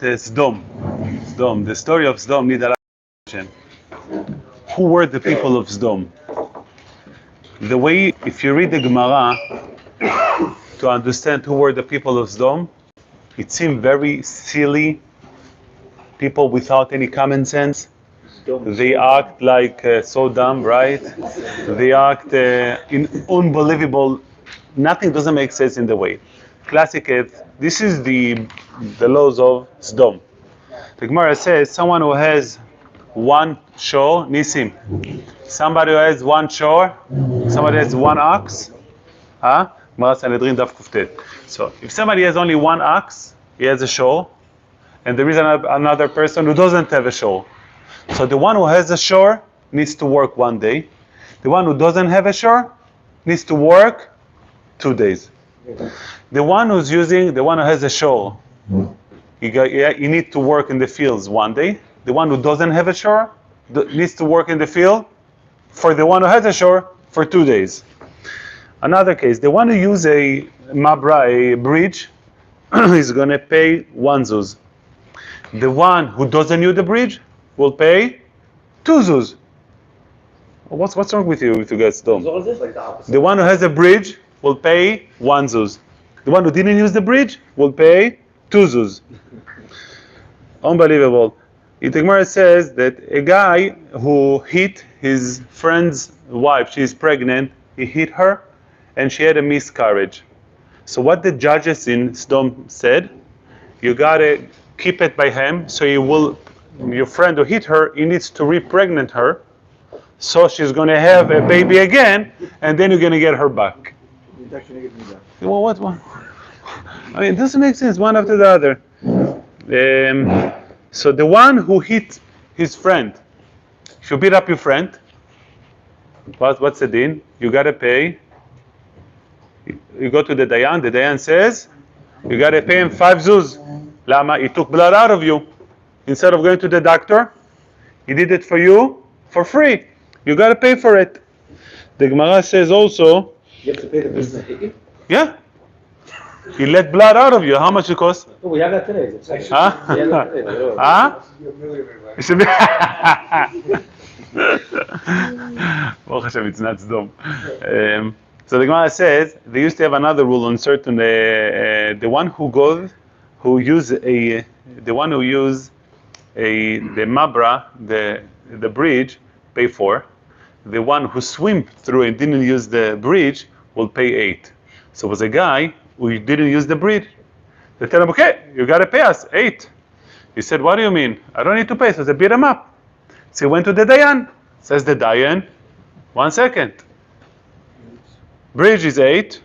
Sdom. Sdom. The story of Sdom needs a lot of attention. Who were the people of Sdom? The way, if you read the Gemara to understand who were the people of Sdom, it seemed very silly, people without any common sense. They act like so dumb, right? They act in unbelievable, nothing doesn't make sense in the way. Classic, this is the laws of Sdom. The Gemara says someone who has one shore, Nisim. Somebody who has one shore, somebody has one ox. Huh? So if somebody has only one ox, he has a shore, and there is another person who doesn't have a shore. So the one who has a shore needs to work 1 day. The one who doesn't have a shore needs to work 2 days. The one who has a shore, he needs to work in the fields 1 day. The one who doesn't have a shore needs to work in the field for the one who has a shore for 2 days. Another case, the one who uses a mabra, a bridge, is going to pay 1 zuz. The one who doesn't use the bridge will pay 2 zuz. What's wrong with you guys? Don't. The one who has a bridge will pay 1 zuz. The one who didn't use the bridge will pay 2 zuz. Unbelievable. The Gemara says that a guy who hit his friend's wife, she's pregnant, he hit her, and she had a miscarriage. So what the judges in Sdom said, you gotta keep it by him, so your friend who hit her, he needs to re-pregnant her, so she's gonna have a baby again, and then you're gonna get her back. Well, what? I mean, it doesn't make sense, one after the other. So the one who hit his friend, if you beat up your friend, what's the din? You gotta pay. You go to the Dayan says, you gotta pay him 5 zuz. Lama, he took blood out of you. Instead of going to the doctor, he did it for you for free. You gotta pay for it. The Gemara says also, you have to pay the person that hit you? Yeah. He let blood out of you. How much it cost? Oh, we have that today. Huh? Huh? It should be. Baruch Hashem, it's not dumb. So the Gemara says they used to have another rule on certain the one who use the mabra, the bridge, pay 4. The one who swim through and didn't use the bridge will pay 8. So it was a guy who didn't use the bridge. They tell him, okay, you gotta pay us 8. He said, what do you mean? I don't need to pay. So they beat him up. So he went to the Dayan. Says the Dayan, 1 second. Bridge is 8.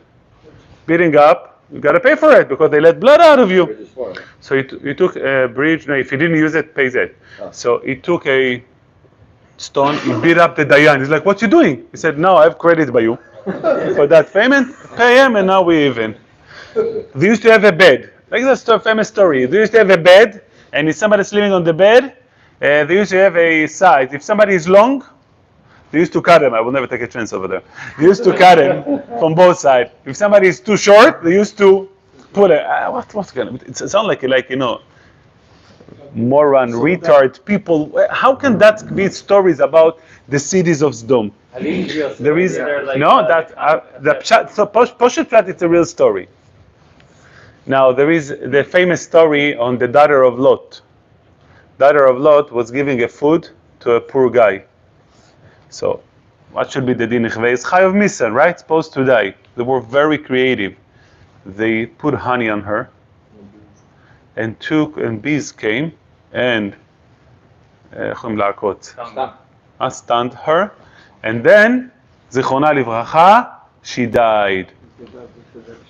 Beating up, you gotta pay for it because they let blood out of you. So he took a bridge. No, if he didn't use it, pays it. So he took a stone. He beat up the Dayan. He's like, what you doing? He said, no, I have credit by you for that payment. Pay him, and now we even. They used to have a bed. Like that's a famous story. They used to have a bed, and if somebody sleeping on the bed, they used to have a size. If somebody is long, they used to cut him. I will never take a chance over there. They used to cut him from both sides. If somebody is too short, they used to pull it. What's going on? It sounds like moron, retard people. How can that be stories about the cities of Sdom? There is no that so Poshet Plat. It's a real story. Now there is the famous story on the daughter of Lot. Daughter of Lot was giving a food to a poor guy. So what should be the din? It's chayav misa, right? Supposed to die. They were very creative. They put honey on her, and bees came and stunned her, and then zichona livracha, she died.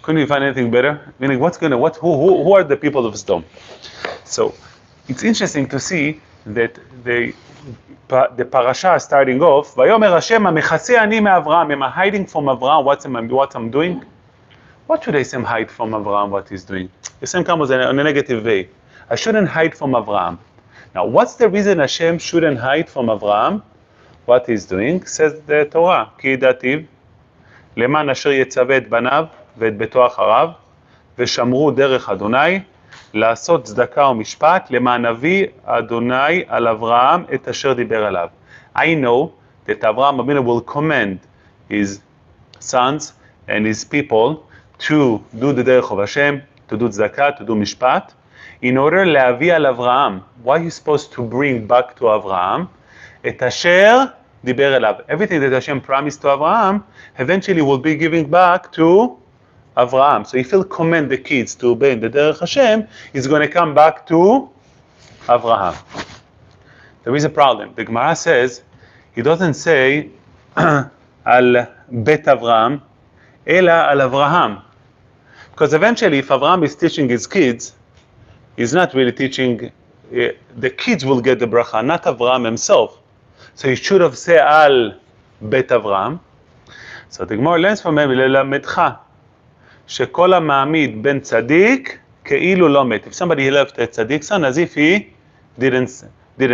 Couldn't you find anything better? Meaning, who are the people of Sdom? So it's interesting to see that the parasha is starting off. Vayomer Hashem amechaseh ani me'Avraham. Am I hiding from Avraham what I'm doing? What should Hashem hide from Avraham what he's doing? Hashem comes in a negative way. I shouldn't hide from Avraham. Now, what's the reason Hashem shouldn't hide from Avraham what he's doing? Says the Torah, כי ידעתיו למען אשר יצווה את בניו ואת ביתו אחריו ושמרו דרך אדוני לעשות צדקה ומשפט למען אבי אדוני על אברהם את אשר דיבר עליו. I know that Avraham Avinu will command his sons and his people to do the derech of Hashem, to do tzedakah, to do mishpat, in order להביא על אברהם. Why are you supposed to bring back to Avraham? את אשר דיבר אליו. Everything that Hashem promised to Avraham, eventually will be giving back to Avraham. So if he'll command the kids to obey in the derech Hashem, it's going to come back to Avraham. There is a problem. The Gemara says, he doesn't say al Bet Avraham, ela al Avraham. Because eventually, if Avraham is teaching his kids, he's not really teaching, the kids will get the bracha, not Avraham himself. So he should have said al Bet Avraham. So the Gemara learns from him, ללמדך, שכל המעמיד בן צדיק כאילו לא מת. If somebody left a tzaddik son, as if he didn't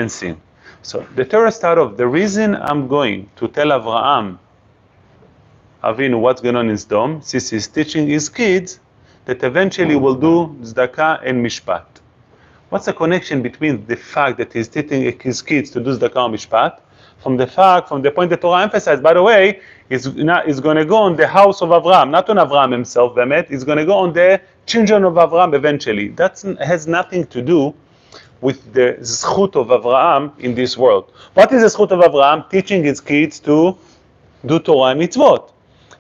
sin. So the Torah started off, the reason I'm going to tell Avraham Avinu what's going on in Sdom, since he's teaching his kids that eventually will do tzedakah and mishpat. What's the connection between the fact that he's teaching his kids to do tzedakah and mishpat, from the point the Torah emphasized, by the way, is going to go on the house of Avraham, not on Avraham himself, Bemet, it's going to go on the children of Avraham eventually. That has nothing to do with the zchut of Avraham in this world. What is the zchut of Avraham? Teaching his kids to do Torah and mitzvot.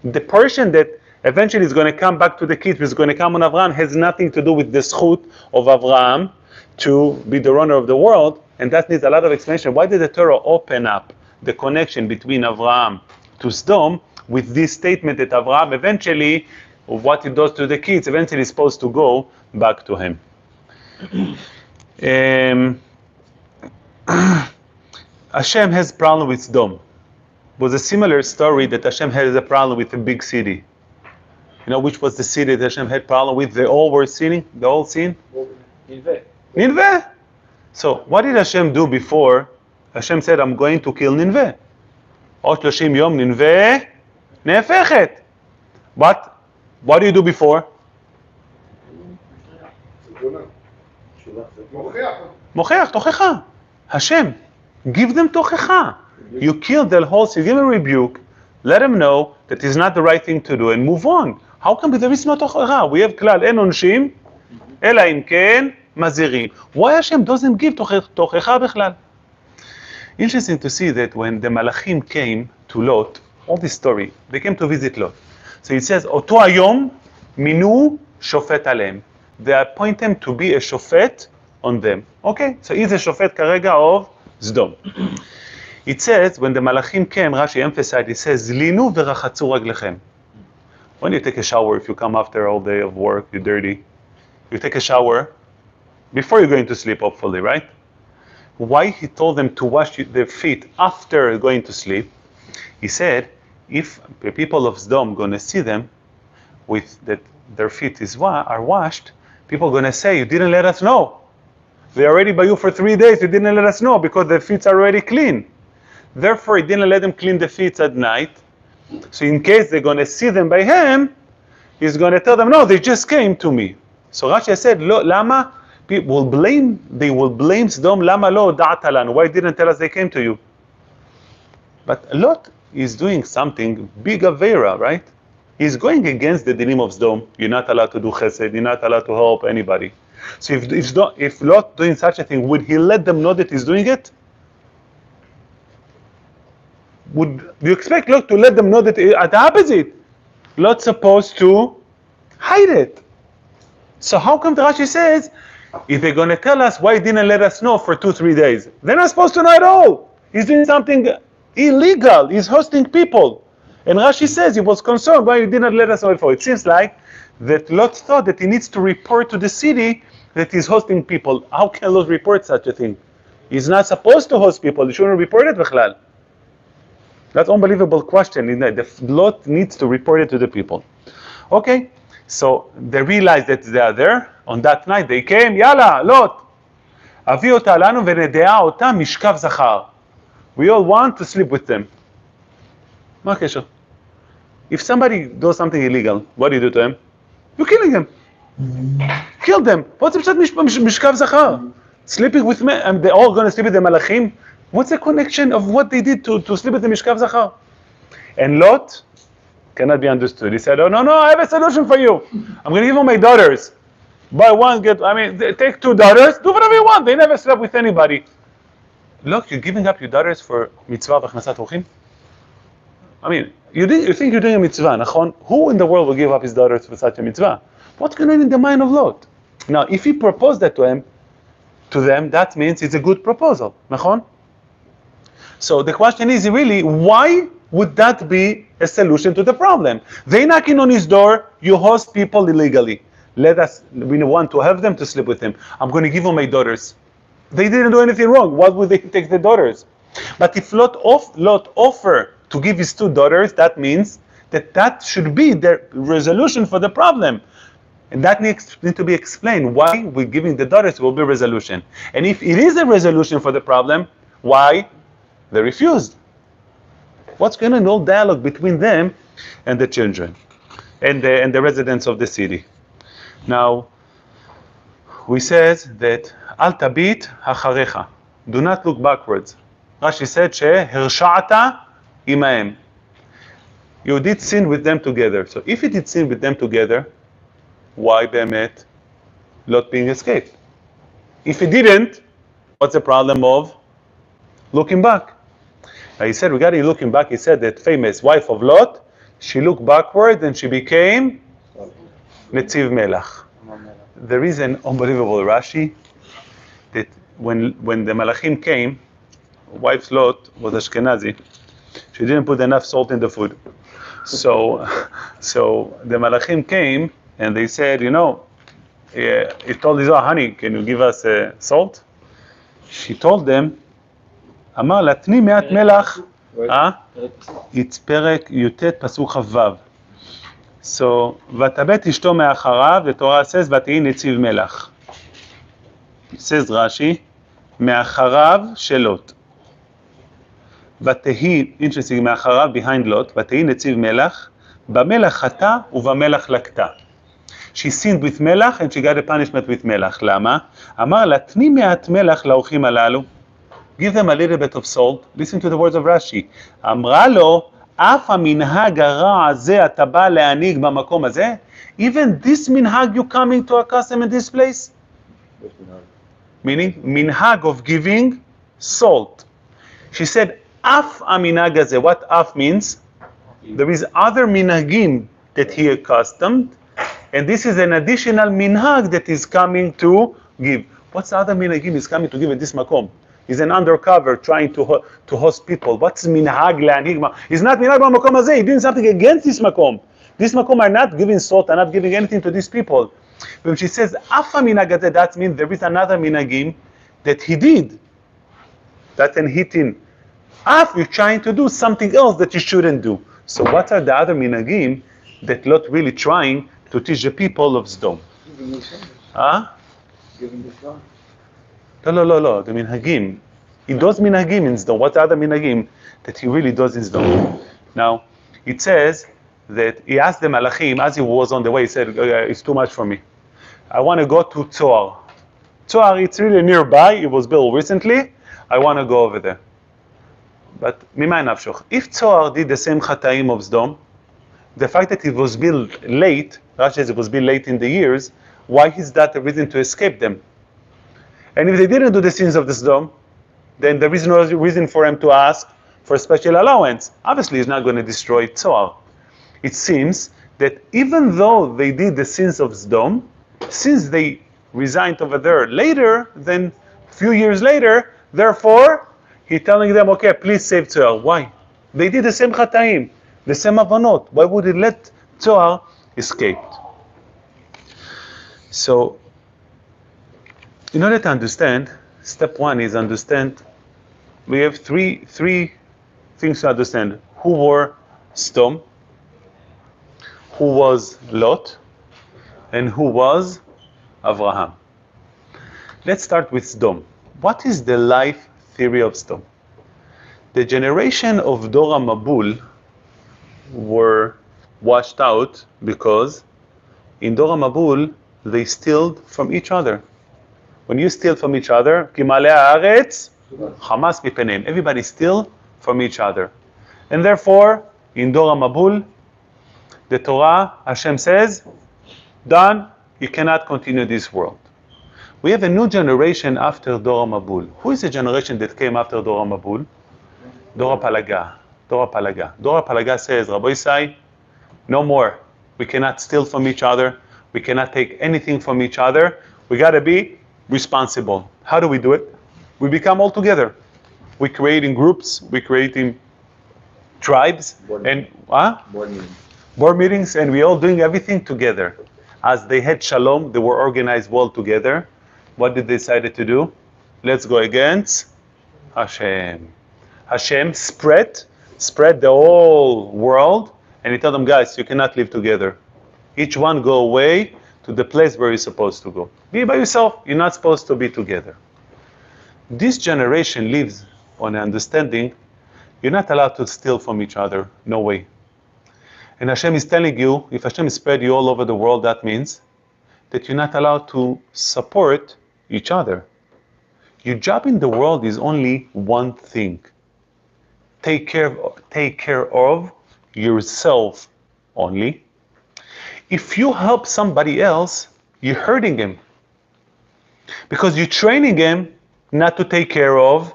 The portion that eventually is going to come back to the kids, is going to come on Avraham, has nothing to do with the zchut of Avraham to be the runner of the world, and that needs a lot of explanation. Why did the Torah open up the connection between Avraham to Sdom with this statement that Avraham eventually, what he does to the kids, eventually is supposed to go back to him? Hashem has problem with Sdom. It was a similar story that Hashem has a problem with a big city. You know which was the city that Hashem had problem with? They all were sinning. They all sinned. Nineveh. So what did Hashem do before? Hashem said, I'm going to kill Nineveh. עוד 30 יום נינווה נהפכת. But what do you do before? מוכיח, תוכחה. Hashem, give them תוכחה. You kill the whole city, give them a rebuke, let them know that it's not the right thing to do and move on. How come there is no תוכחה? We have כלל, אין עונשים, אלא אם כן מזהירים. Why Hashem doesn't give תוכחה בכלל? Interesting to see that when the Malachim came to Lot, all this story, they came to visit Lot. So it says, אותו היום מינו שופט עליהם. They appoint him to be a shofet on them. Okay, so he's a shofet כרגע of Sdom. It says, when the Malachim came, Rashi emphasized, it says, לינו ורחצו רגליכם. When you take a shower, if you come after all day of work, you're dirty, you take a shower before you're going to sleep, hopefully, right? Why he told them to wash their feet after going to sleep? He said, if the people of Sdom going to see them with that their feet are washed, people are going to say, you didn't let us know. They're already by you for 3 days, you didn't let us know because their feet are already clean. Therefore, he didn't let them clean the feet at night. So in case they're going to see them by him, he's going to tell them, no, they just came to me. So Rashi said, lama? They will blame Sdom, lama lo da'ata lanu. Why didn't tell us they came to you? But Lot is doing something big Veyeira, right? He's going against the dinim of Sdom. You're not allowed to do chesed, you're not allowed to help anybody. So if Lot doing such a thing, would he let them know that he's doing it? Do you expect Lot to let them know that at the opposite? Lot's supposed to hide it. So how come the Rashi says, if they're going to tell us why he didn't let us know for 2-3 days, they're not supposed to know at all. He's doing something illegal. He's hosting people. And Rashi says he was concerned why he didn't let us know before. It seems like that Lot thought that he needs to report to the city that he's hosting people. How can Lot report such a thing? He's not supposed to host people. He shouldn't report it, Bechlal. That's an unbelievable question. The Lot needs to report it to the people. Okay, so they realized that they are there. On that night they came, Yalla, Lot, אביא אותה לנו ונדעה אותה משכב זכר. We all want to sleep with them. מה הקשר? If somebody does something illegal, what do you do to him? You're killing him. Kill them. What's the mishkav zachar? Sleeping with men, and they're all going to sleep with the malachim? What's the connection of what they did to sleep with the mishkav zachar? And Lot cannot be understood. He said, oh, no, I have a solution for you. I'm going to give you my daughters. Buy one, take 2 daughters, do whatever you want. They never slept with anybody. Look, you're giving up your daughters for mitzvah v'achnasat ruchim? I mean, you think you're doing a mitzvah, nachon? Who in the world will give up his daughters for such a mitzvah? What's going on in the mind of Lot? Now, if he proposed that to them, that means it's a good proposal, nachon? So the question is really, why would that be a solution to the problem? They knocking on his door, you host people illegally. We want to have them to sleep with him. I'm going to give them my daughters. They didn't do anything wrong. Why would they take the daughters? But if Lot offer to give his 2 daughters, that means that should be the resolution for the problem. And that needs to be explained. Why we're giving the daughters will be resolution. And if it is a resolution for the problem, why they refused? What's going on in all dialogue between them and the children and the residents of the city? Now, we said that Al tabit hacharecha. Do not look backwards. Rashi said, Hersha'ata imaem. You did sin with them together. So if you did sin with them together, why be'emet Lot being escaped? If he didn't, what's the problem of looking back? Now he said, regarding looking back, he said that famous wife of Lot, she looked backward and she became Netziv Melach. There is an unbelievable Rashi that when the Malachim came, wife Lot was Ashkenazi. She didn't put enough salt in the food. So the Malachim came and they said, he told Israel, honey, can you give us salt? She told them, Amar latni me'at melach. It's Perek Yutet Pasuk Chavav. So, Vatabet ishto me'acharav, the Torah says, Vatihi netziv melach. It says Rashi, me'acharav shelot. Vatihi, interesting, me'acharav behind Lot, Vatihi netziv melach, b'melach chata u'b'melach lakta. She sinned with melach and she got a punishment with melach. Lama? Amar latni me'at melach laorchim alalu. Give them a little bit of salt. Listen to the words of Rashi. Amra lo, אף המנהג הרע הזה אתה בא להנהיג במקום הזה? Even this minhag you coming to a custom in this place? Meaning, minhag of giving salt. She said, אף המנהג הזה. What אף means? There is other minhagim that he accustomed, and this is an additional minhag that is coming to give. What's the other minhagim is coming to give in this makom? He's an undercover trying to host people. What's minhag le'anhig? He's not minhag b'makom hazeh. He's doing something against this makom. This makom are not giving salt, are not giving anything to these people. When she says afa minhag hazeh, that means there is another minhagim that he did. That's an hitting. Af, you're trying to do something else that you shouldn't do. So what are the other minhagim that Lot really trying to teach the people of Sdom? Giving the shot. No, the minhagim. He does minhagim in Sdom. What are the minhagim that he really does in Sdom? Now, it says that he asked the Malachim, as he was on the way, he said, it's too much for me. I want to go to Tzoar. Tzoar, it's really nearby. It was built recently. I want to go over there. But, mimay nafshoch. If Tzoar did the same chataim of Sdom, the fact that it was built late, Rashi says it was built late in the years, why is that a reason to escape them? And if they didn't do the sins of the Sdom, then there is no reason for him to ask for a special allowance. Obviously, he's not going to destroy Tzoar. It seems that even though they did the sins of Sdom, since they resigned over there later, then a few years later, therefore, he's telling them, okay, please save Tzoar. Why? They did the same chataim, the same avanot. Why would he let Tzoar escape? So, in order to understand, step one is understand. We have three things to understand. Who were Sdom, who was Lot, and who was Avraham. Let's start with Sdom. What is the life theory of Sdom? The generation of Dor HaMabul were washed out because in Dor HaMabul they steal from each other. When you steal from each other, כי מלא הארץ חמס מפניהם. Everybody steal from each other. And therefore, in Dor HaMabul, the Torah, Hashem says, done, you cannot continue this world. We have a new generation after Dor HaMabul. Who is the generation that came after Dor HaMabul? Dor HaPalaga. Dor HaPalaga. Dor HaPalaga says, Rabbi Isai, no more. We cannot steal from each other. We cannot take anything from each other. We got to be responsible. How do we do it? We become all together. We're creating groups. We're creating tribes. Board meetings, and we're all doing everything together. As they had shalom, they were organized well together. What did they decide to do? Let's go against Hashem. Hashem spread the whole world, and he told them, guys, you cannot live together. Each one go away to the place where you're supposed to go. Be by yourself. You're not supposed to be together. This generation lives on an understanding you're not allowed to steal from each other. No way. And Hashem is telling you, if Hashem spread you all over the world, that means that you're not allowed to support each other. Your job in the world is only one thing. Take care of yourself only. If you help somebody else, you're hurting him. Because you're training him not to take care of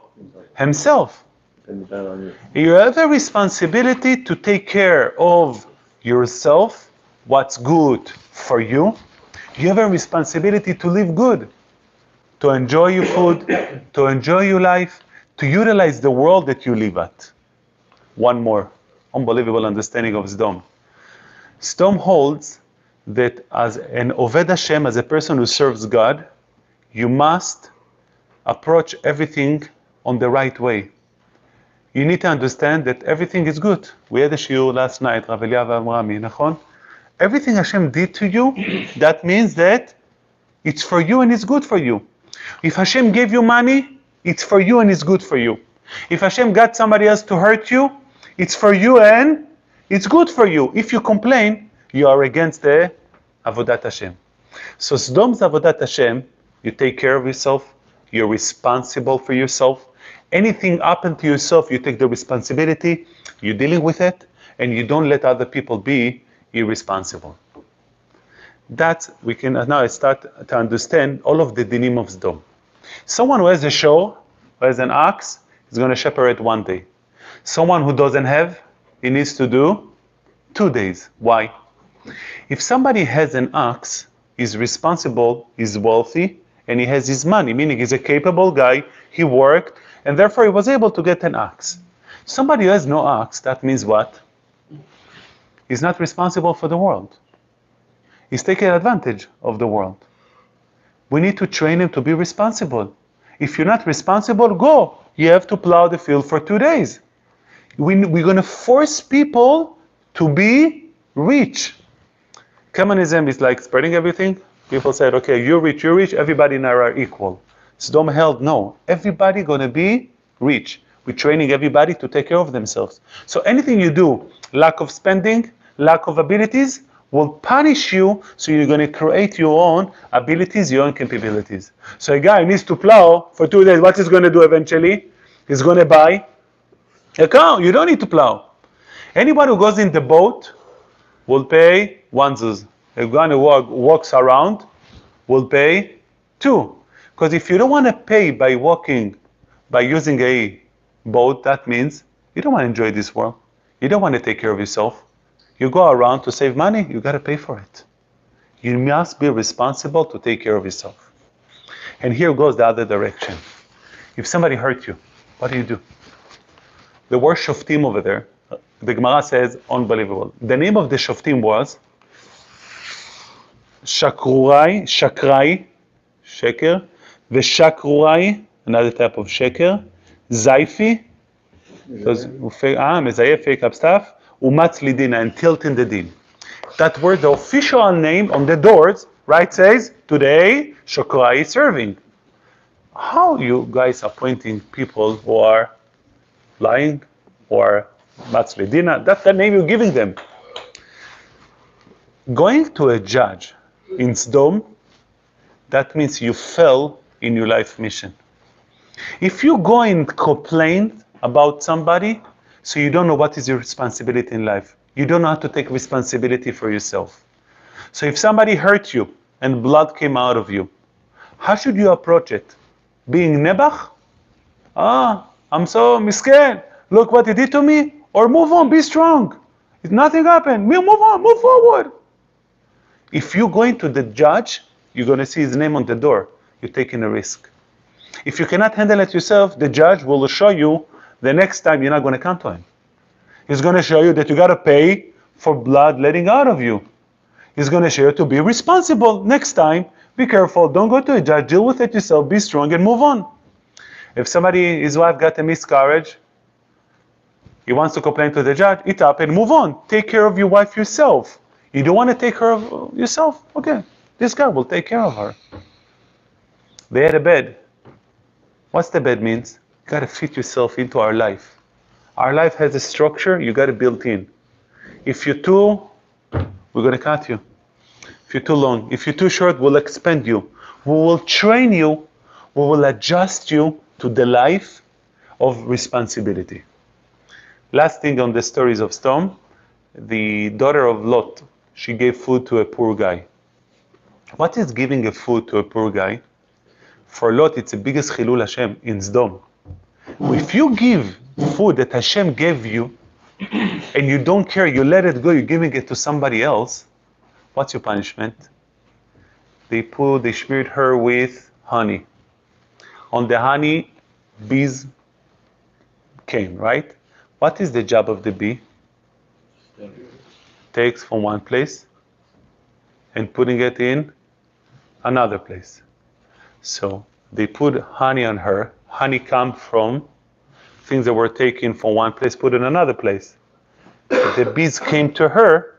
himself. You have a responsibility to take care of yourself, what's good for you. You have a responsibility to live good, to enjoy your food, to enjoy your life, to utilize the world that you live at. One more unbelievable understanding of Sdom. Sdom holds that as an Oved Hashem, as a person who serves God, you must approach everything on the right way. You need to understand that everything is good. We had a shiur last night, Rav Eliyahu Amrami, nachon? Everything Hashem did to you, that means that it's for you and it's good for you. If Hashem gave you money, it's for you and it's good for you. If Hashem got somebody else to hurt you, it's for you and it's good for you. If you complain, you are against the Avodat Hashem. So Sdom's Avodat Hashem, you take care of yourself, you're responsible for yourself. Anything happened to yourself, you take the responsibility, you're dealing with it, and you don't let other people be irresponsible. That we can now start to understand all of the dinim of Sdom. Someone who has a show, who has an ox, is going to shepherd one day. Someone who doesn't have, he needs to do 2 days. Why? If somebody has an ox, he's responsible, he's wealthy, and he has his money, meaning he's a capable guy, he worked, and therefore he was able to get an ox. Somebody who has no ox, that means what? He's not responsible for the world. He's taking advantage of the world. We need to train him to be responsible. If you're not responsible, go. You have to plow the field for 2 days. We're going to force people to be rich. Communism is like spreading everything. People said, okay, you're rich, everybody now are equal. Sdom held, no, everybody going to be rich. We're training everybody to take care of themselves. So anything you do, lack of spending, lack of abilities, will punish you, so you're going to create your own abilities, your own capabilities. So a guy needs to plow for 2 days. What he's going to do eventually? He's going to buy a cow. You don't need to plow. Anybody who goes in the boat will pay 1 zuz. A guy who walks around will pay 2. Because if you don't want to pay by walking, by using a boat, that means you don't want to enjoy this world. You don't want to take care of yourself. You go around to save money, you got to pay for it. You must be responsible to take care of yourself. And here goes the other direction. If somebody hurt you, what do? The word shoftim over there, the Gemara says, unbelievable. The name of the shoftim was shakrai, sheker, v'shakrurai, another type of sheker, zaifi, mezayef, fake up stuff, umatzlidina, and tilt in the din. That word, the official name on the doors, right, says, today, shakrai is serving. How you guys are appointing people who are lying or matzlidina? That's the name you're giving them. Going to a judge in Sdom that means you fell in your life mission. If you go and complain about somebody, so you don't know what is your responsibility in life. You don't know how to take responsibility for yourself. So if somebody hurt you and blood came out of you, how should you approach it? Being nebach? I'm so misken. Look what he did to me. Or move on, be strong. If nothing happened, move on, move forward. If you go into the judge, you're going to see his name on the door. You're taking a risk. If you cannot handle it yourself, the judge will show you the next time you're not going to come to him. He's going to show you that you got to pay for blood letting out of you. He's going to show you to be responsible. Next time, be careful. Don't go to a judge. Deal with it yourself. Be strong and move on. If somebody, his wife got a miscarriage, he wants to complain to the judge, eat up and move on. Take care of your wife yourself. You don't want to take care of yourself? Okay, this guy will take care of her. They had a bed. What's the bed means? You got to fit yourself into our life. Our life has a structure you got to build in. If you're too, we're going to cut you. If you're too long, if you're too short, we'll expand you. We will train you. We will adjust you to the life of responsibility. Last thing on the stories of Sodom, the daughter of Lot, she gave food to a poor guy. What is giving a food to a poor guy? For Lot, it's the biggest chilul Hashem in Sodom. If you give food that Hashem gave you, and you don't care, you let it go, you're giving it to somebody else, what's your punishment? They smeared her with honey. On the honey, bees came, right? What is the job of the bee? Takes from one place and putting it in another place. So they put honey on her. Honey comes from things that were taken from one place, put in another place. The bees came to her.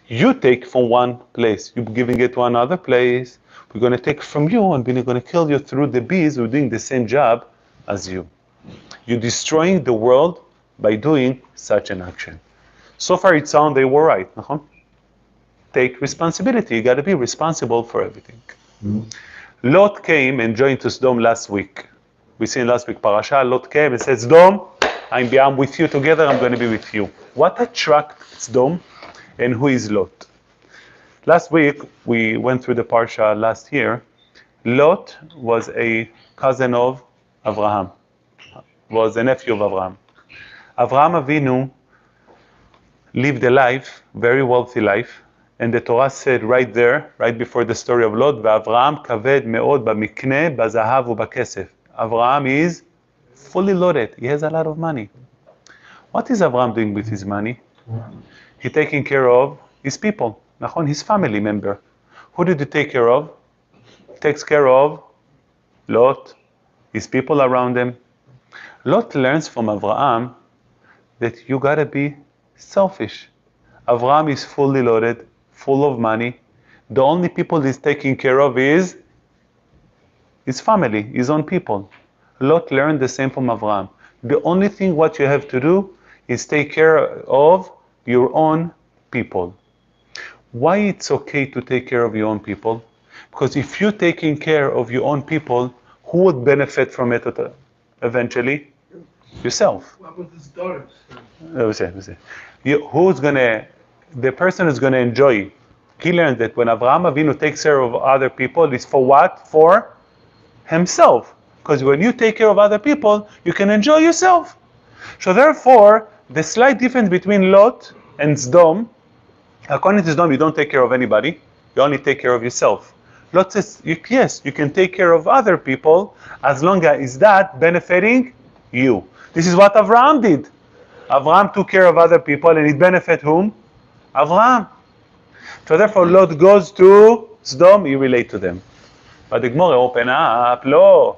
You take from one place. You're giving it to another place. We're going to take from you and we're going to kill you through the bees who are doing the same job as you. You're destroying the world by doing such an action. So far it sounds they were right. Take responsibility. You got to be responsible for everything. Lot came and joined to Sodom last week. We seen last week Parasha. Lot came and said, Sodom, I'm with you together. I'm going to be with you. What attracts Sodom and who is Lot? Last week we went through the Parsha last year. Lot was a cousin of Abraham. Was a nephew of Abraham. Avraham Avinu lived a life, very wealthy life, and the Torah said right there, right before the story of Lot, "V'Avraham kaved me'od b'mikneh b'zahav u'b'kesef." Avraham is fully loaded. He has a lot of money. What is Avraham doing with his money? He's taking care of his people, his family member. Who did he take care of? He takes care of Lot, his people around him. Lot learns from Avraham that you gotta be selfish. Avraham is fully loaded, full of money. The only people he's taking care of is his family, his own people. Lot learned the same from Avraham. The only thing what you have to do is take care of your own people. Why it's okay to take care of your own people? Because if you're taking care of your own people, who would benefit from it eventually? Yourself. What about his daughters? The person is gonna enjoy. He learned that when Avraham Avinu takes care of other people, it's for what? For himself. Because when you take care of other people, you can enjoy yourself. So therefore, the slight difference between Lot and Sodom, according to Sodom, you don't take care of anybody. You only take care of yourself. Lot says, yes, you can take care of other people as long as that benefiting you. This is what Avraham did. Avraham took care of other people and it benefit whom? Avraham. So therefore Lot goes to Sodom, he relate to them. But the Gemara open up, לא.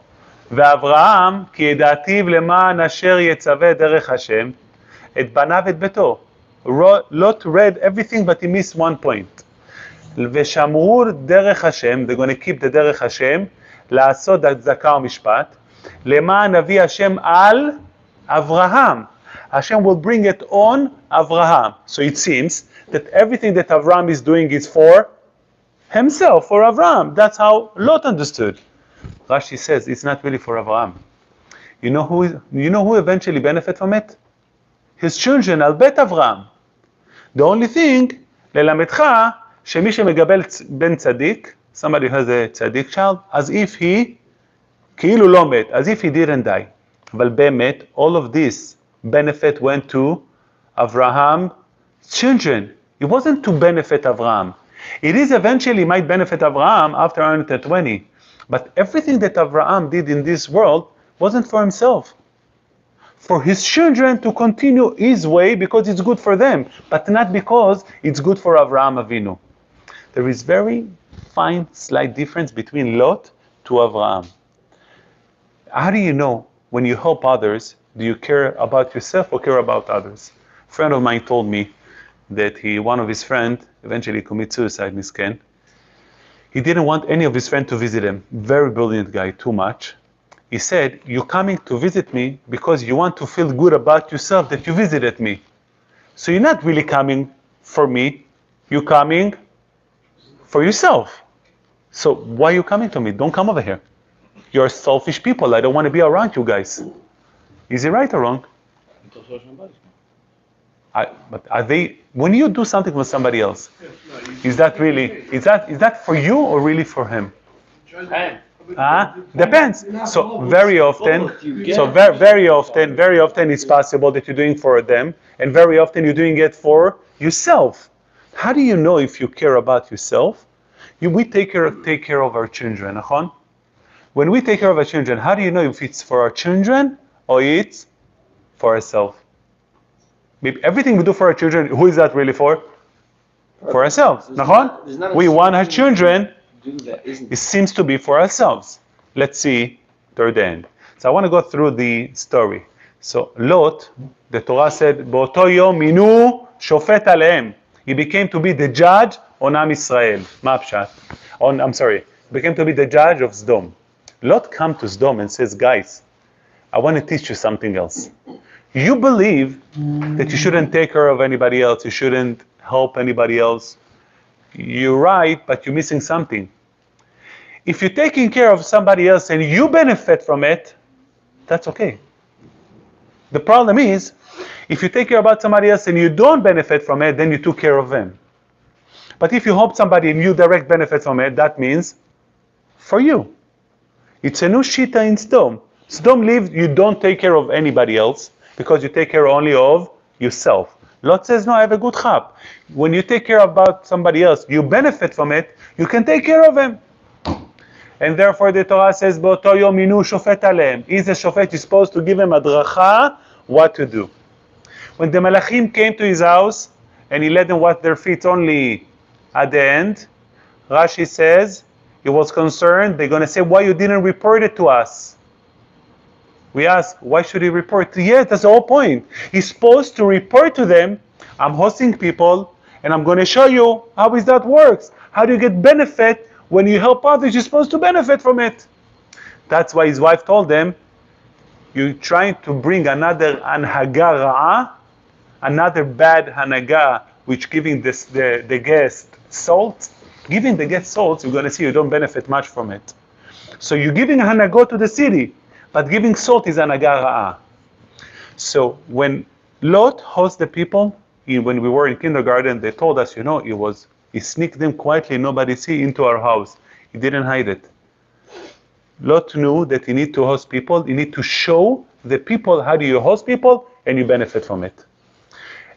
ואברהם כי ידעתיו למען אשר יצווה דרך השם את בניו את ביתו. Lot read everything but he missed one point. ושמרו דרך השם, they're going to keep the דרך השם, לעשות צדקה ומשפט, למען אבי השם על Avraham. Hashem will bring it on Avraham. So it seems that everything that Avraham is doing is for himself, for Avraham. That's how Lot understood. Rashi says it's not really for Avraham. You know who eventually benefit from it? His children, al bet Avraham. The only thing, ללמדך, שמי שמגבל בן צדיק, somebody who has a tzaddik child, as if he, כאילו לא מת, as if he didn't die. אבל באמת, all of this benefit went to Abraham's children. It wasn't to benefit Avraham. It is eventually might benefit Avraham after 120. But everything that Avraham did in this world wasn't for himself. For his children to continue his way because it's good for them, but not because it's good for Avraham Avinu. There is very fine, slight difference between Lot to Avraham. How do you know when you help others, do you care about yourself or care about others? A friend of mine told me that one of his friends eventually committed suicide, misken. He didn't want any of his friends to visit him. Very brilliant guy, too much. He said, you're coming to visit me because you want to feel good about yourself that you visited me. So you're not really coming for me, you're coming for yourself. So why are you coming to me? Don't come over here. You're selfish people. I don't want to be around you guys. Is he right or wrong? But are they, when you do something with somebody else, is that for you or really for him? Depends. So very often it's possible that you're doing for them, and very often you're doing it for yourself. How do you know if you care about yourself? We take care of our children. When we take care of our children, how do you know if it's for our children or it's for ourselves? Everything we do for our children, who is that really for? For ourselves. We want our children. It seems to be for ourselves. Let's see toward the end. So I want to go through the story. So Lot, the Torah said, "Bo'oto yom minu shofet alehem." He became to be the judge on Am Israel. Became to be the judge of Sodom. Lot comes to Sodom and says, "Guys, I want to teach you something else. You believe that you shouldn't take care of anybody else. You shouldn't help anybody else. You're right, but you're missing something. If you're taking care of somebody else and you benefit from it, that's okay. The problem is, if you take care about somebody else and you don't benefit from it, then you took care of them. But if you help somebody and you direct benefit from it, that means for you. It's a new shita in Sodom. Sodom lives, you don't take care of anybody else because you take care only of yourself. Lot says, no, I have a good chap. When you take care about somebody else, you benefit from it, you can take care of him. And therefore the Torah says, Bo'oto yom minu shofet alehem. He's a shofet, he's supposed to give him adracha, what to do. When the Malachim came to his house, and he let them wash their feet only at the end, Rashi says, he was concerned, they're going to say, why you didn't report it to us? We ask, why should he report? Yes, that's the whole point. He's supposed to report to them, I'm hosting people, and I'm going to show you how is that works. How do you get benefit when you help others? You're supposed to benefit from it. That's why his wife told them, you're trying to bring another anhaga ra'ah, another bad hanaga, which giving the guest salt. Giving the guest salt, you're going to see you don't benefit much from it. So you're giving a hanago to the city, but giving salt is hanaga ra'ah. So when Lot hosts the people, when we were in kindergarten, they told us, he sneaked them quietly, nobody see, into our house. He didn't hide it. Lot knew that you need to host people, you need to show the people how do you host people, and you benefit from it.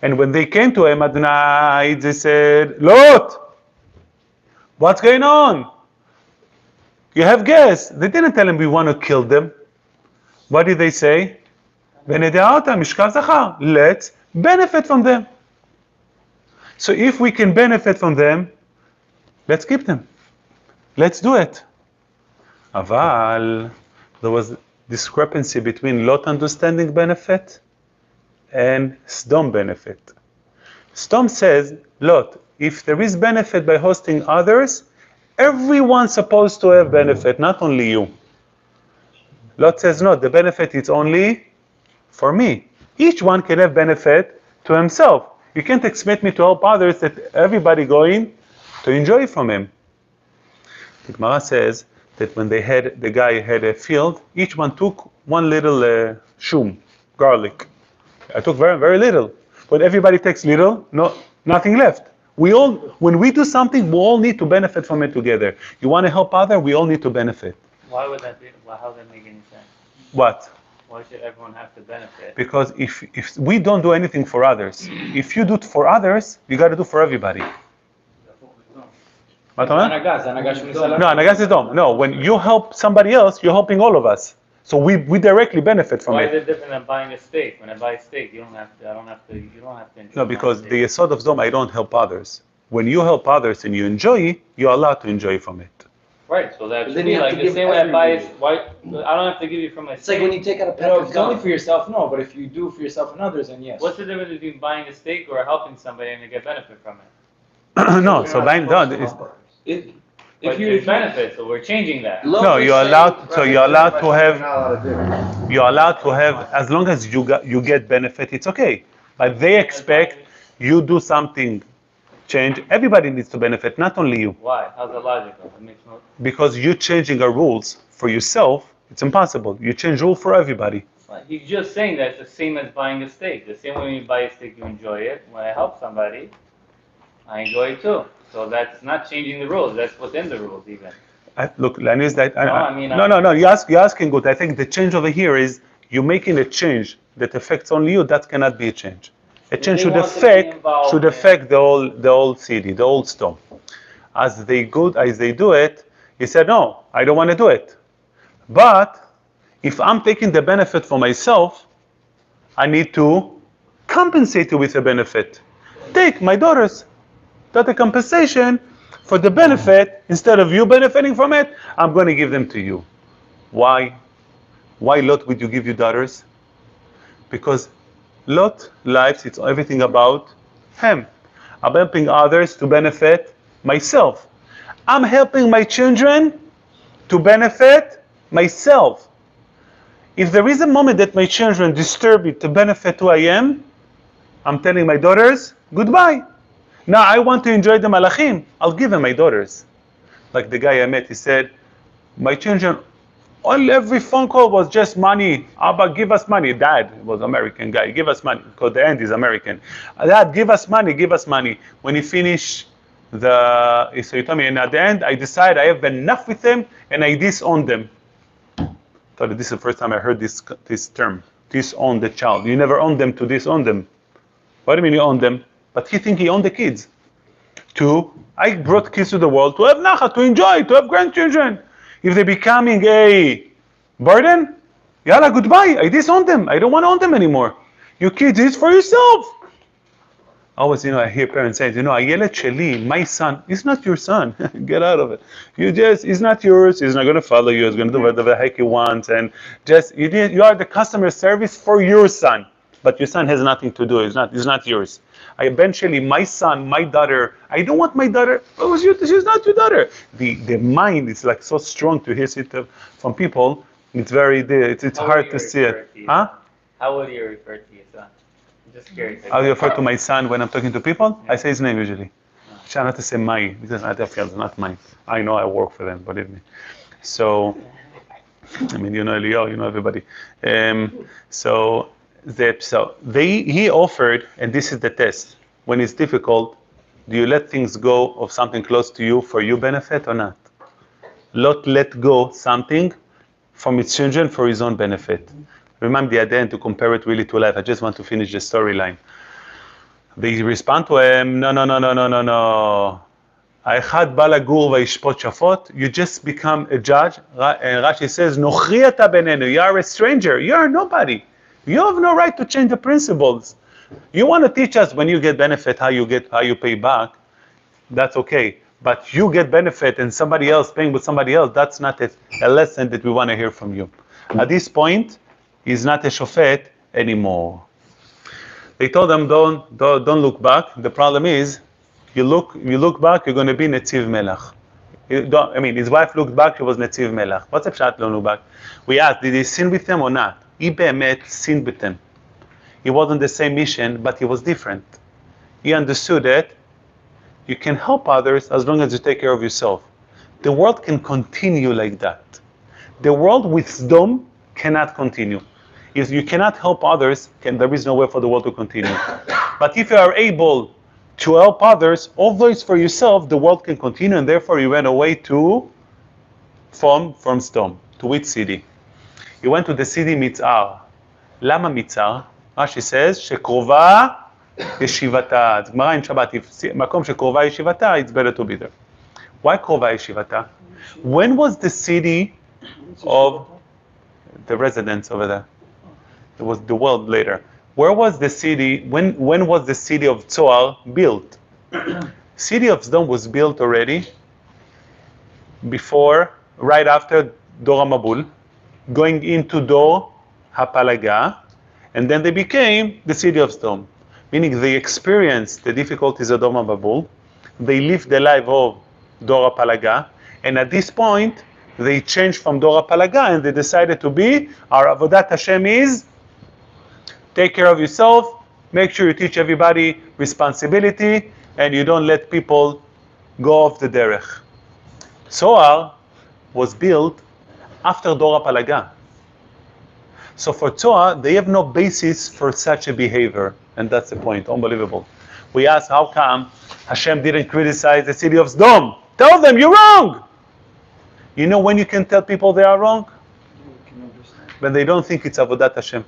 And when they came to him at night, they said, Lot, what's going on? You have guests. They didn't tell him we want to kill them. What did they say? Let's benefit from them. So if we can benefit from them, let's keep them. Let's do it. Aval, there was discrepancy between Lot understanding benefit and Sodom benefit. Sodom says, Lot, if there is benefit by hosting others, everyone's supposed to have benefit, not only you. Lot says, no, the benefit is only for me. Each one can have benefit to himself. You can't expect me to help others that everybody going to enjoy from him. The Gemara says that when the guy had a field, each one took one little shum, garlic. I took very, very little. When everybody takes little, nothing left. When we do something, we all need to benefit from it together. You want to help others, we all need to benefit. Why would that be? How does that make any sense? What? Why should everyone have to benefit? Because if we don't do anything for others, if you do it for others, you got to do for everybody. מה אתה אומר? No, הנהגה זה דום. No, when you help somebody else, you're helping all of us. So we directly benefit from Why it. is it different than buying a steak? When I buy a steak, you don't have to enjoy. No, because the yesod of Dom, I don't help others. When you help others and you enjoy, you're allowed to enjoy from it. Right, so that But should then be you have like to the give same way I buy it. everybody. Why? I don't have to give you from my It's like steak. when you take out a pack No, of if it's only gum. for yourself, no. But if you do for yourself and others, then yes. What's the difference between buying a steak or helping somebody and they get benefit from it? No, so buying, no, If But there's benefit, so we're changing that. no, you're allowed. So you're allowed to have. You're allowed to have, as long as you get benefit, it's okay. But they expect you do something, change. Everybody needs to benefit, not only you. Why? How's that logical? It makes no. Because you changing our rules for yourself, it's impossible. You change rule for everybody. He's just saying that it's the same as buying a steak. The same way when you buy a steak, you enjoy it. When I help somebody, I enjoy it too. So that's not changing the rules. That's within the rules, even. Look, Lenny, is that No, you're asking good. I think the change over here is you're making a change that affects only you. That cannot be a change. A change they should want to be involved affect the whole city, the whole storm. As they do it, he said, no, I don't want to do it. But if I'm taking the benefit for myself, I need to compensate you with a benefit. Take my daughters. That a compensation for the benefit, instead of you benefiting from it, I'm going to give them to you. Why? Why Lot would you give your daughters? Because Lot lives, it's everything about him. I'm helping others to benefit myself. I'm helping my children to benefit myself. If there is a moment that my children disturb me to benefit who I am, I'm telling my daughters, goodbye. Now I want to enjoy the malachim. I'll give them my daughters. Like the guy I met, he said, my children, every phone call was just money. Abba, give us money. Dad was American guy. Give us money. Because the end is American. Dad, give us money. Give us money. When he finished so he told me, and at the end, I decide I have enough with them and I disown them. I thought this is the first time I heard this term. Disown the child. You never own them to disown them. What do you mean you own them? But he think he owned the kids. I brought kids to the world to have nacha, to enjoy, to have grandchildren. If they're becoming a burden, yalla, goodbye. I disown them. I don't want to own them anymore. You kids, it's for yourself. Always, I hear parents say, הילד שלי, my son, he's not your son. Get out of it. He's not yours. He's not going to follow you. He's going to do whatever the heck he wants. And you are the customer service for your son. But your son has nothing to do. He's not yours. Eventually, my son, my daughter, I don't want my daughter. Oh, she's not your daughter. The mind is like so strong to hear it from people. It's it's hard to see it. Huh? How would you refer to your son? I'm just curious. How do you refer to my son when I'm talking to people? I say his name usually. I try not to say my, because it's not mine. I know I work for them, believe me. So, Elio, everybody. He offered, and this is the test. When it's difficult, do you let things go of something close to you for your benefit or not? Lot let go something from its children for his own benefit. Remember the idea to compare it really to life. I just want to finish the storyline. They respond to him, no. האחד בא לגור וישפוט שפוט. You just become a judge. Rashi says, נוכרי אתה בינינו. You are a stranger. You are nobody. You have no right to change the principles. You want to teach us when you get benefit how you pay back. That's okay. But you get benefit and somebody else paying with somebody else, that's not a lesson that we want to hear from you. At this point, he's not a shofet anymore. They told him, don't look back. The problem is, you look back, you're going to be Netziv Melach. His wife looked back, she was Netziv Melach. What's the pshat, don't look back? We asked, did he sin with them or not? He be'emet sinned with them. He wasn't the same mission, but he was different. He understood that you can help others as long as you take care of yourself. The world can continue like that. The world with Sdom cannot continue. If you cannot help others, there is no way for the world to continue. But if you are able to help others, although it's for yourself, the world can continue, and therefore he went away from Sdom. To which city? He went to the city Mitzar. Lama Mitzar? Rashi says, שקרובה ישיבתה. אז גמרא in Shabbat, if מקום שקרובה ישיבתה, it's better to be there. Why קרובה ישיבתה? When was the city of the residents over there? It was the world later. Where was the city, when was the city of Tzoar built? City of Sdom was built already before, right after Dor HaMabul, going into Dor HaPalaga, and then they became the city of Sdom. Meaning they experienced the difficulties of Dor HaMabul, they lived the life of Dor HaPalaga, and at this point, they changed from Dor HaPalaga and they decided to be, our Avodat Hashem is, take care of yourself, make sure you teach everybody responsibility, and you don't let people go off the derech. Tzoar was built after Dor HaPalaga. So for Tzoar, they have no basis for such a behavior, and that's the point, unbelievable. We ask, how come Hashem didn't criticize the city of Sdom? Tell them, you're wrong! You know when you can tell people they are wrong? When they don't think it's Avodat Hashem.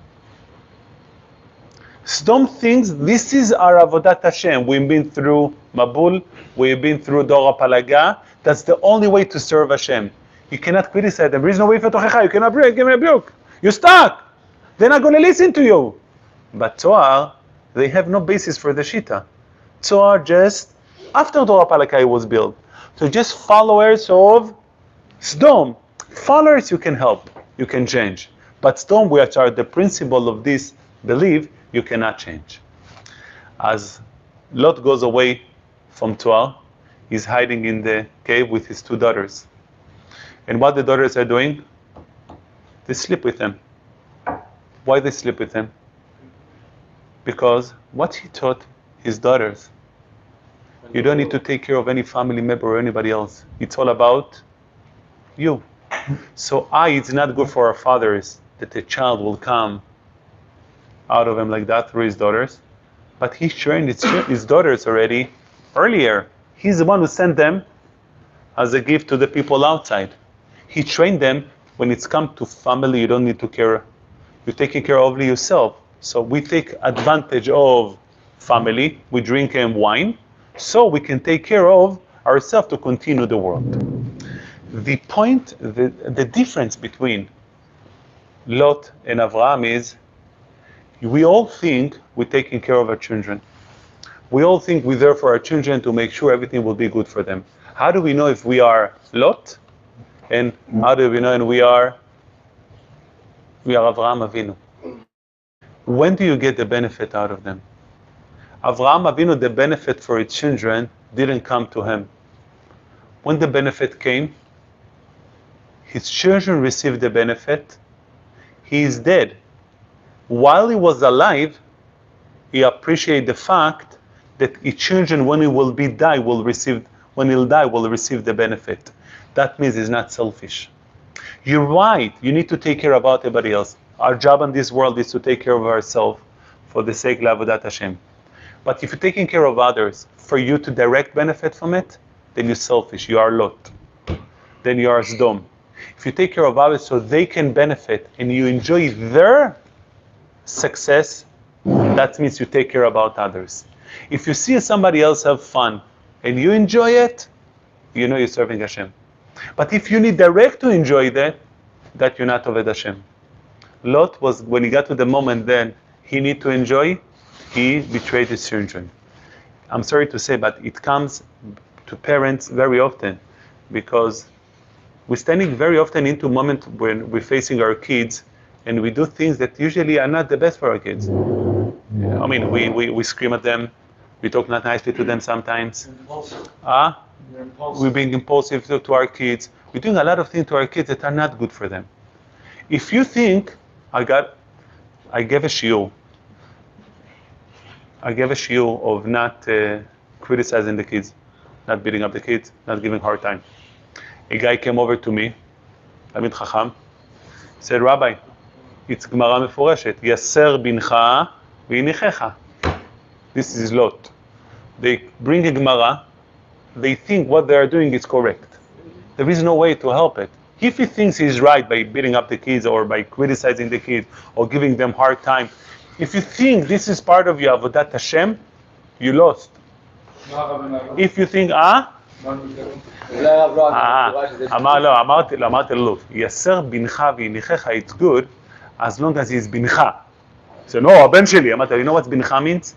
Sdom thinks this is our Avodat Hashem. We've been through Mabul, we've been through Dor HaPalaga. That's the only way to serve Hashem. You cannot criticize them. There is no way for Tochecha. You cannot give me a rebuke. You're stuck. They're not going to listen to you. But Tzoar, they have no basis for the Shita. Tzoar just, after Dor HaPalaga was built. So just followers of Sdom. Followers you can help. You can change. But Sdom, which are the principle of this belief, you cannot change. As Lot goes away from Tzoar, he's hiding in the cave with his two daughters. And what the daughters are doing? They sleep with him. Why they sleep with him? Because what he taught his daughters, you don't need to take care of any family member or anybody else. It's all about you. So it's not good for our fathers that a child will come out of him like that through his daughters. But he trained his daughters already earlier. He's the one who sent them as a gift to the people outside. He trained them when it's come to family, you don't need to care. You're taking care of only yourself. So we take advantage of family, we drink wine, so we can take care of ourselves to continue the world. The point, the difference between Lot and Avraham is, we all think we're taking care of our children. We all think we're there for our children to make sure everything will be good for them. How do we know if we are Lot? And how do we know and we are Avraham Avinu? When do you get the benefit out of them? Avraham Avinu, the benefit for his children didn't come to him. When the benefit came, his children received the benefit. He is dead. While he was alive, he appreciated the fact that his children, when he will die, will receive the benefit. That means he's not selfish. You're right. You need to take care about everybody else. Our job in this world is to take care of ourselves for the sake of Avodat Hashem. But if you're taking care of others for you to direct benefit from it, then you're selfish. You are Lot. Then you are Sdom. If you take care of others so they can benefit and you enjoy their success, that means you take care about others. If you see somebody else have fun and you enjoy it, you know you're serving Hashem. But if you need direct to enjoy that you're not Oved Hashem. Lot was, when he got to the moment then he need to enjoy, he betrayed his children. I'm sorry to say, but it comes to parents very often, because we're standing very often into a moment when we're facing our kids and we do things that usually are not the best for our kids. I mean, we scream at them, we talk not nicely to them sometimes. We're being impulsive to our kids. We're doing a lot of things to our kids that are not good for them. If you think, I gave a shiur of not criticizing the kids, not beating up the kids, not giving hard time. A guy came over to me, Talmid Chacham, said, Rabbi, it's Gemara Meforeshet, Yaser bincha v'inichecha. This is Lot. They bring a Gemara, they think what they are doing is correct. There is no way to help it. If he thinks he's right by beating up the kids or by criticizing the kids or giving them hard time, if you think this is part of your Avodat Hashem, you lost. If you think, אמרתי לו, יסר בנך ויניחך, it's good, as long as he's בנך. So no, הבן שלי, אמרתי, you know what בנך means?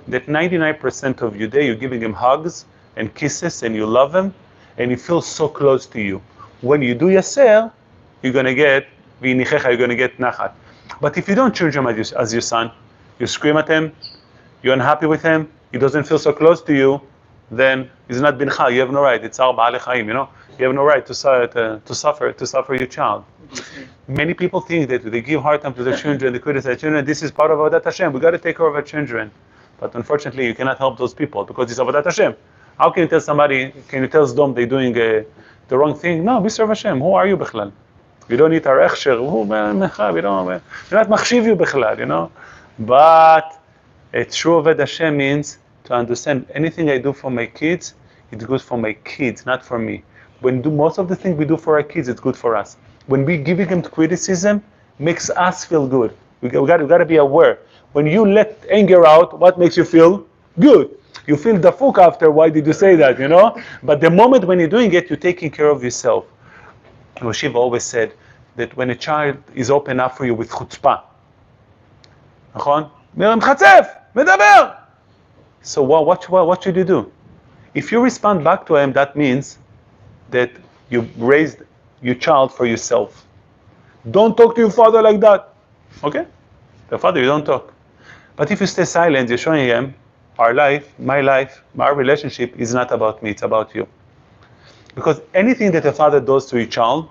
That 99% of your day you're giving him hugs and kisses and you love him and he feels so close to you. When you do yaser, you're going to get v'inichecha, you're going to get nachat. But if you don't treat him as your son, you scream at him, you're unhappy with him, he doesn't feel so close to you, then he's not bincha. You have no right. It's our ba'alei chaim, you know. You have no right to suffer your child. Many people think that they give hard time to their children, they criticize children. This is part of Avodat Hashem. We got to take care of our children. But unfortunately, you cannot help those people because it's Avodat Hashem. How can you tell somebody? Can you tell Sdom they're doing the wrong thing? No, we serve Hashem. Who are you, Bechlal? We don't need our echsher. We don't. We're not machshiv you, Bechlal. You know. But a true Avodat Hashem means to understand anything I do for my kids, it's good for my kids, not for me. When most of the things we do for our kids, it's good for us. When we giving them criticism, makes us feel good. We got to be aware. When you let anger out, what makes you feel good? You feel dafuk after. Why did you say that? You know. But the moment when you're doing it, you're taking care of yourself. Moshiv always said that when a child is open up for you with chutzpah, נכון? מתחצף, מדבר. So what should you do? If you respond back to him, that means that you raised your child for yourself. Don't talk to your father like that. Okay? The father, you don't talk. But if you stay silent, you're showing him, our life, our relationship is not about me, it's about you. Because anything that a father does to a child,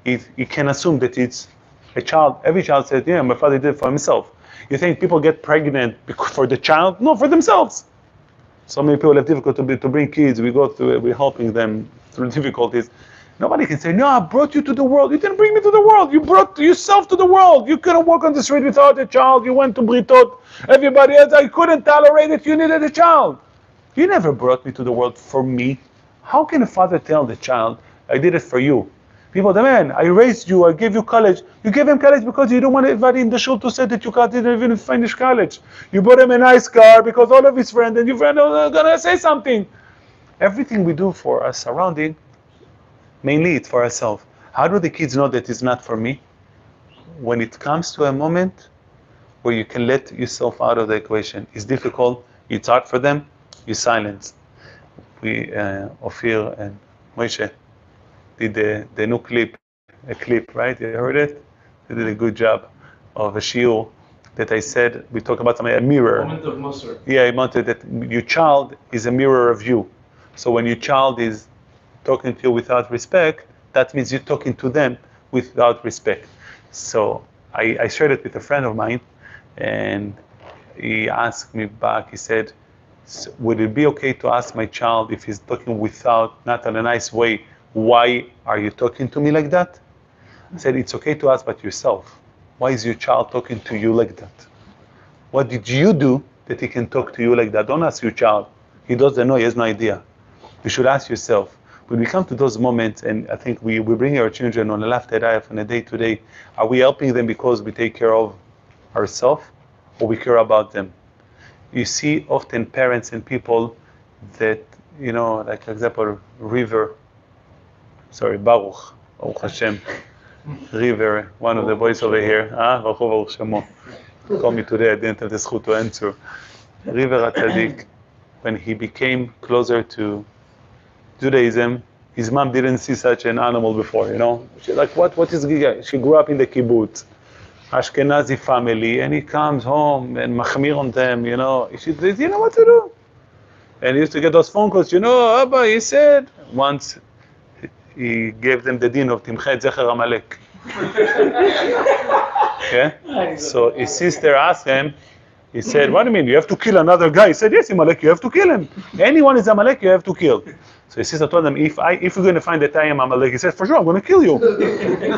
you can assume that it's a child. Every child says, yeah, my father did it for himself. You think people get pregnant for the child? No, for themselves. So many people have difficulty to bring kids. We're helping them through difficulties. Nobody can say, no, I brought you to the world. You didn't bring me to the world. You brought yourself to the world. You couldn't walk on the street without a child. You went to Britot. Everybody else, I couldn't tolerate it. You needed a child. You never brought me to the world for me. How can a father tell the child, I did it for you? People, the man, I raised you, I gave you college. You gave him college because you don't want everybody in the shul to say that you didn't even finish college. You bought him a nice car because all of his friends and your friends are going to say something. Everything we do for our surrounding, mainly it's for ourselves. How do the kids know that it's not for me? When it comes to a moment where you can let yourself out of the equation. It's difficult, it's hard for them, you silence. Ophir and Moshe did the new clip, right? You heard it? They did a good job of a shiur that I said, we talk about something, a mirror. Moment of Musar. Yeah, I wanted that your child is a mirror of you. So when your child is talking to you without respect, that means you're talking to them without respect. So I shared it with a friend of mine, and he asked me back, he said, would it be okay to ask my child if he's talking not in a nice way, why are you talking to me like that? I said, it's okay to ask about yourself. Why is your child talking to you like that? What did you do that he can talk to you like that? Don't ask your child. He doesn't know, he has no idea. You should ask yourself. When we come to those moments, and I think we bring our children on a left life on a day-to-day, are we helping them because we take care of ourselves, or we care about them? You see often parents and people that, like for example, Baruch Hashem, River, one of the boys over here, Baruch Shemo, called me today, I didn't have the zchut to answer. River HaTzadik, when he became closer to Judaism, his mom didn't see such an animal before, She's like, what is Giga? She grew up in the kibbutz, Ashkenazi family, and he comes home and machmir on them, She says, you know what to do. And he used to get those phone calls, Abba, he said, once he gave them the din of Timchet Zecher Amalek. Okay? So his sister asked him, He said, what do you mean? You have to kill another guy? He said, yes, Amalek, you have to kill him. Anyone is Amalek, you have to kill. So his sister told him, if we're going to find that I am Amalek, he said, for sure, I'm going to kill you.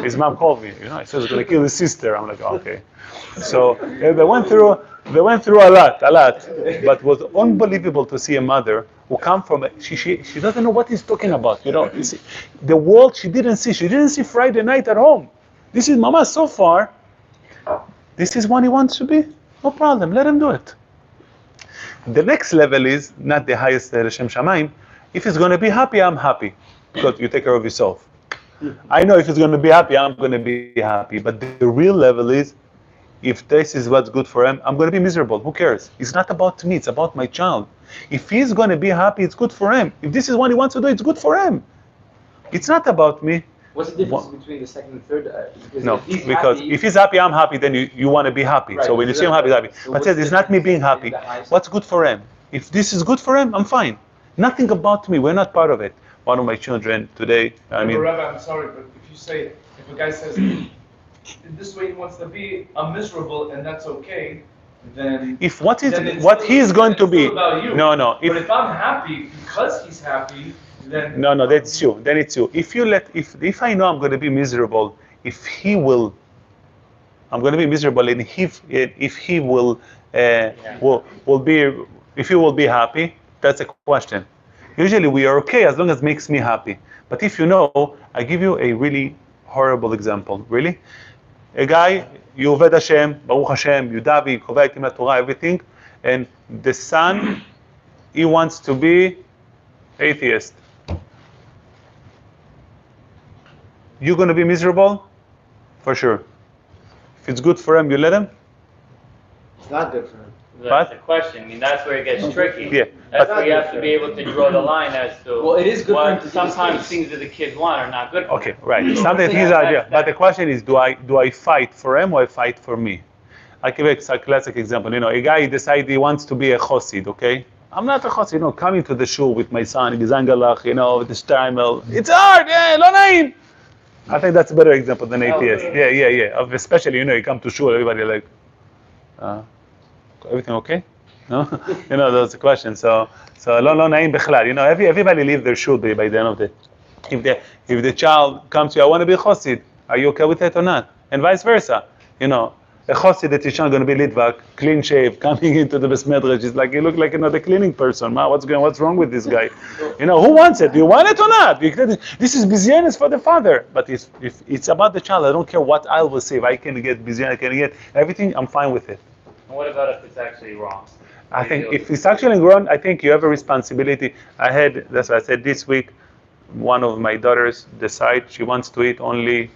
His mom called me, he said he's going to kill his sister. I'm like, okay. So they went through a lot. But it was unbelievable to see a mother who come from, she doesn't know what he's talking about. You see, the world she didn't see Friday night at home. This is Mama so far. This is what he wants to be. No problem, let him do it. The next level is not the highest L'Shem Shamayim. If he's going to be happy, I'm happy, because you take care of yourself. I know if he's going to be happy, I'm going to be happy. But the real level is, if this is what's good for him, I'm going to be miserable. Who cares? It's not about me, it's about my child. If he's going to be happy, it's good for him. If this is what he wants to do, it's good for him. It's not about me. What's the difference between the second and third? No, because if he's happy, I'm happy, then you want to be happy. Right, so when you see him happy, he's happy. So But says it's not me being happy. What's good for him? If this is good for him, I'm fine. Nothing about me. We're not part of it. One of my children today, Rabbi, I'm sorry, but if you say, if a guy says, this way he wants to be, I'm miserable, and that's okay, then... if what then he's going to be... about you. No. But if I'm happy because he's happy, then... No, that's you. Then it's you. If I know I'm going to be miserable, if he will... I'm going to be miserable, and if he will be happy, that's a question. Usually we are okay as long as it makes me happy. But if you know, I give you a really horrible example. Really? A guy, you Oved Hashem, Baruch Hashem, you Davi, Kovai Tim Torah, everything, and the son, he wants to be atheist. You're going to be miserable? For sure. If it's good for him, you let him? It's not good for him. That's the question. I mean, that's where it gets tricky. Yeah. That's where you have to be able to draw the line as to Well, it is good for him what to do sometimes this. things that the kids want are not good for Okay, them. right. Sometimes he's idea. But the question is, do I fight for him or I fight for me? I give a classic example. A guy decides he wants to be a chosid, okay? I'm not a chosid, coming to the shul with my son, Gizangalach, with the shtreimel. It's hard, lo naim. I think that's a better example than atheist. Yeah. Especially, you come to shul, everybody like, everything okay? No? That's the question. So lo naim bechlal. Everybody leave their shul by the end of it. If the child comes to you, I want to be a chosid, are you okay with it or not? And vice versa. A chosid that is going to be litvak, clean shave, coming into the Beis Medrash, is like, he look like the cleaning person. What's wrong with this guy? Who wants it? Do you want it or not? This is bizyanis for the father. But if it's about the child, I don't care what I will say. If I can get bizyan, I can get everything, I'm fine with it. And what about if it's actually wrong? I think if it's actually wrong, I think you have a responsibility. That's why I said this week, one of my daughters decided she wants to eat only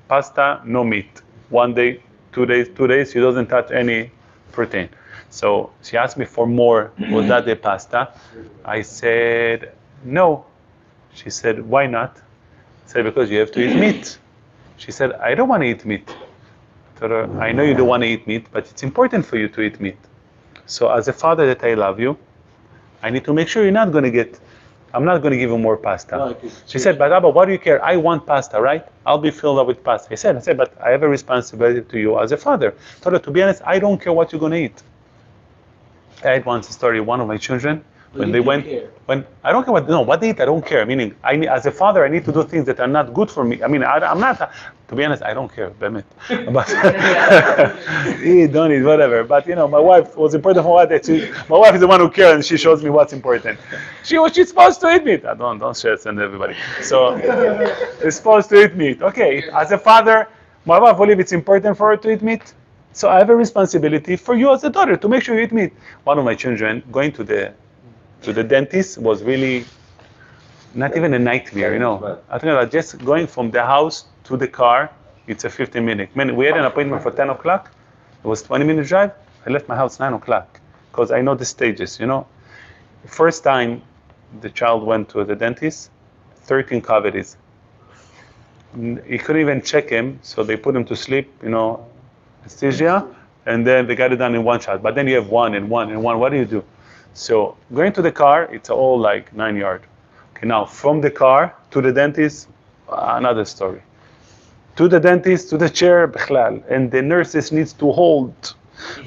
pasta, no meat. 1 day, 2 days, she doesn't touch any protein. So she asked me for more, was that the pasta? I said, no. She said, why not? I said, because you have to eat meat. She said, I don't want to eat meat. I told her, I know you don't want to eat meat, but it's important for you to eat meat. So as a father that I love you, I need to make sure I'm not going to give you more pasta. No, She said, but Abba, what do you care? I want pasta, right? I'll be filled up with pasta. I said, but I have a responsibility to you as a father. I told her, to be honest, I don't care what you're going to eat. I had once a story, one of my children, when they went, I don't care what they eat, I don't care. Meaning, as a father, I need to do things that are not good for me. I mean, I'm not, to be honest, I don't care, Bemet. But, eat, don't eat, whatever. But, my wife was important for what my wife is the one who cares, and she shows me what's important. She's supposed to eat meat. Don't share it, send everybody. So, she's supposed to eat meat. Okay, as a father, my wife believes it's important for her to eat meat. So I have a responsibility for you as a daughter to make sure you eat meat. One of my children going to the dentist was really not even a nightmare, I think about just going from the house to the car, it's a 15-minute. We had an appointment for 10 o'clock. It was 20-minute drive. I left my house 9 o'clock because I know the stages, First time the child went to the dentist, 13 cavities. He couldn't even check him, so they put him to sleep, anesthesia, and then they got it done in one shot. But then you have one and one and one. What do you do? So going to the car, it's all like 9 yards. Okay, now from the car to the dentist, another story. To the dentist, to the chair, bichlal, and the nurses needs to hold.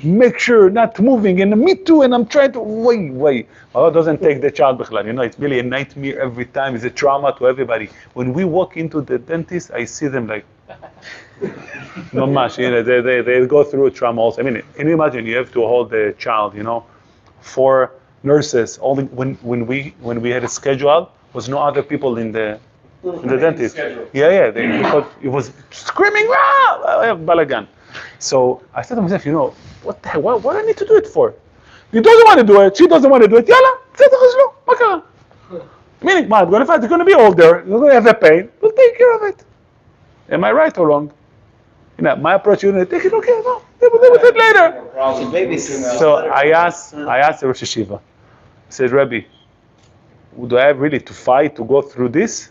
make sure not moving, and me too, and I'm trying to, wait. Allah doesn't take the child, it's really a nightmare every time, it's a trauma to everybody. When we walk into the dentist, I see them like, mamash, they go through a trauma also. I mean, can you imagine, you have to hold the child, 4 nurses, when we had a schedule, was no other people in the dentist. Because it was screaming, balagan. So I said to myself, what the hell, what do I need to do it for? He doesn't want to do it, she doesn't want to do it, yalla, meaning, it's going to be older, you're going to have a pain, we'll take care of it. Am I right or wrong? My approach, take it, okay, no, deal with it later. So I asked the Rosh Hashiva, I said, Rabbi, do I have really to fight to go through this?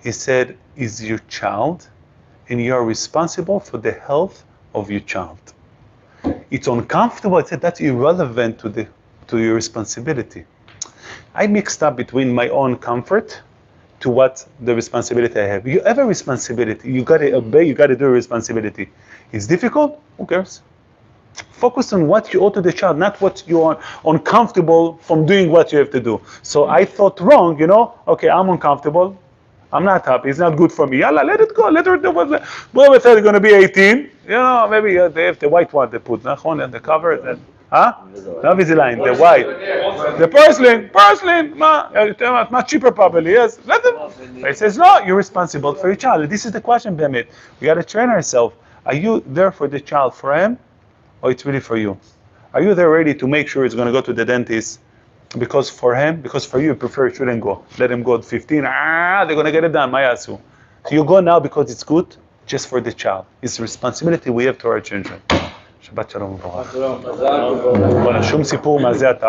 He said, is your child, and you are responsible for the health of your child. It's uncomfortable. I said, that's irrelevant to your responsibility. I mixed up between my own comfort to what the responsibility I have. You have a responsibility. You got to obey. You got to do a responsibility. It's difficult. Who cares? Focus on what you owe to the child, not what you are uncomfortable from doing what you have to do. So I thought wrong, okay, I'm uncomfortable. I'm not happy. It's not good for me. Yalla, let it go. Let her do whatever said it's going to be 18. Maybe they have the white one they put, and the cover. Not Invisalign, the white. The porcelain, much cheaper probably, yes. Let them. He says, no, you're responsible for your child. This is the question, Bemit. We got to train ourselves. Are you there for the child, for him, or it's really for you? Are you there ready to make sure he's going to go to the dentist because for him, because for you, you prefer he shouldn't go. Let him go at 15. They're going to get it done, mayasu. So you go now because it's good, just for the child. It's a responsibility we have to our children. Shabbat shalom. Shum sipur mazeh